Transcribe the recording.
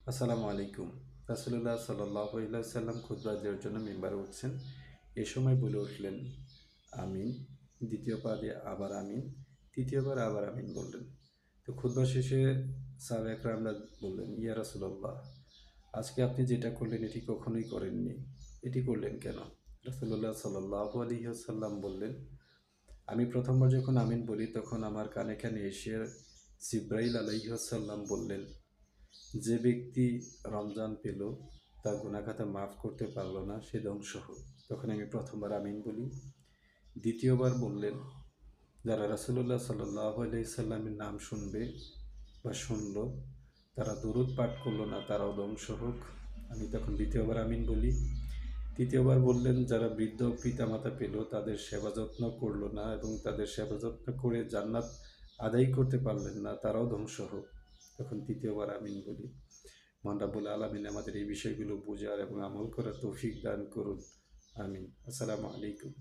আসসালামু আলাইকুম। রাসূলুল্লাহ সাল্লাল্লাহু আলাইহি ওয়াসাল্লাম খুতবা দেওয়ার জন্য মিম্বারে উঠছেন। এ সময় বলে উঠলেন, আমিন। দ্বিতীয় পাদে আবার আমিন। তৃতীয়বার আবার আমিন বললেন। তো খুতবা শেষে সাহাবা একরামরা বললেন, ইয়া রাসূলাল্লাহ, আজকে আপনি যেটা করলেন এটি কখনোই করেননি। এটি করলেন কেন? রাসূলুল্লাহ সাল্লাল্লাহু আলাইহি ওয়াসাল্লাম বললেন, আমি প্রথমবার যখন আমিন বলি তখন আমার কানে কানে এসে জিবরাইল আলাইহিস সালাম বললেন, যে ব্যক্তি রমজান পেল তার গুনাহখাতা মাফ করতে পারল না, সে ধ্বংস হোক। তখন আমি প্রথমবার আমিন বলি। দ্বিতীয়বার বললেন, যারা রাসূলুল্লাহ সাল্লাল্লাহু আলাইহি সাল্লামের নাম শুনবে বা শুনল, তারা দুরূদ পাঠ করল না, তারাও ধ্বংস হোক। আমি তখন দ্বিতীয়বার আমিন বলি। তৃতীয়বার বললেন, যারা বৃদ্ধ পিতামাতা পেল তাদের সেবা যত্ন করল না এবং তাদের সেবা যত্ন করে জান্নাত আদায় করতে পারলেন না, তারাও ধ্বংস হোক। তখন তৃতীয়বার আমিন বলি। মহান রাব্বুল আলামিন আমাদের এই বিষয়গুলো বোঝার এবং আমল করার তৌফিক দান করুন। আমিন। আসসালামু আলাইকুম।